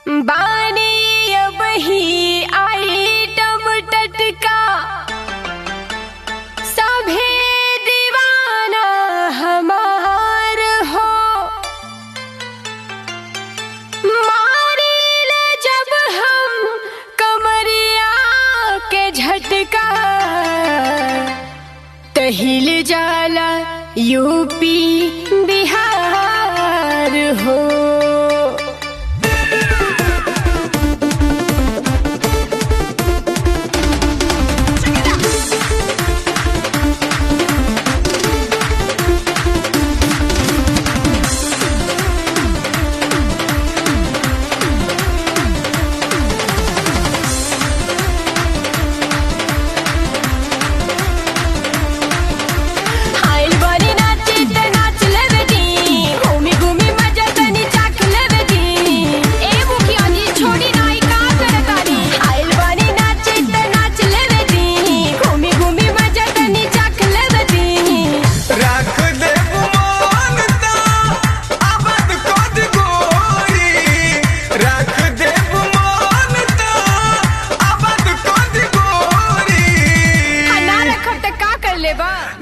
बानी अब ही आइटम टटका सभे दीवाना हमार हो। मारिल जब हम कमरिया के झटका तहिल जाला यूपी बिहार हो।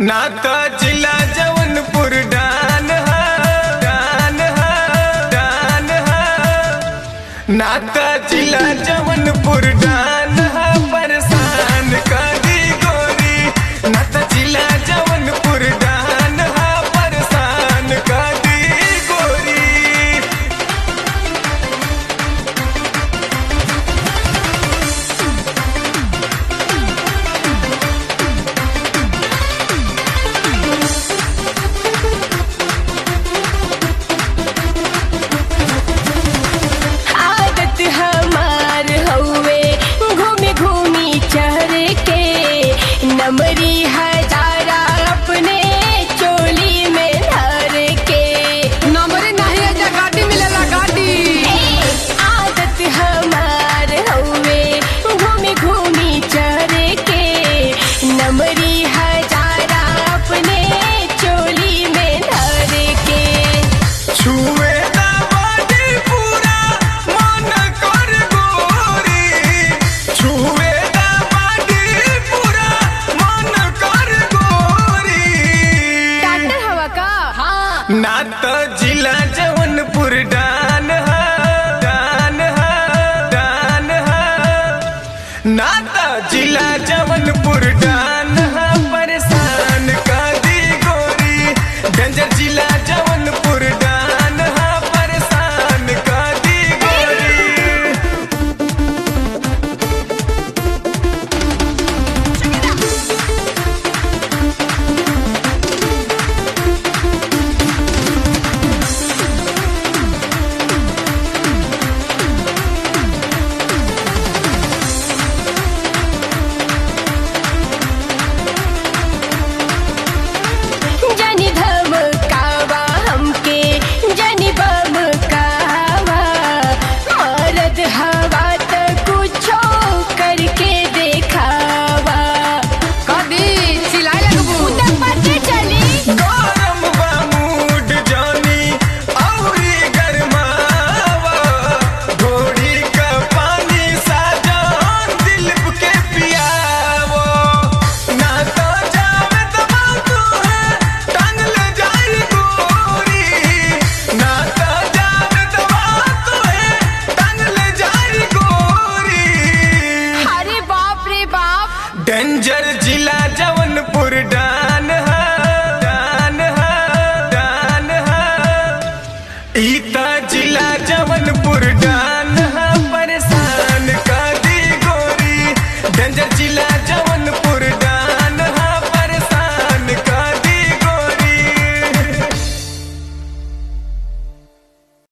नाता जिला जौनपुर डान है, डान है, डान है। नाता जिला जौनपुर डान है, परेशान कर दी गोरी। नाता जिला जौनपुर डान है, परेशान कर दी गोरी। नमरी हजारा अपने चोली में धर के नंबर नहीं है गाड़ी मिलेला गाड़ी। आदत हमार हवे घूमी घूमी चढ़ के नमरी हजारा अपने चोली में धर के। छुए ना बाड़ी पूरा मन कर गोरी। छुए ना बाड़ी पूरा मन कर गोरी। डॉक्टर हवा का हाँ नाता जिला जौनपुर डान है, डान है, डान है। नाता जिला जौनपुर डान है, परेशान कर दी गोरी। डेंजर जिला जौनपुर डान है, परेशान कर दी गोरी। जनी धमकावा हमके जनी बमकावा मरद हवा त कुछो करके देखावा। कदी सिलाई लगबू उतर पटे चली गरम बा मूड जानी औरी गरमावा। घोड़ी का पानी साजन दिल के पियावो। ना तो जावे दबा तू है टांग ले जाई गोरी। ना तो जावे दबा तू है टांग ले जाई गोरी। अरे बाप रे बाप। डेंजर जिला जौनपुर डान है, डान है, डान है। इता जिला जौनपुर डान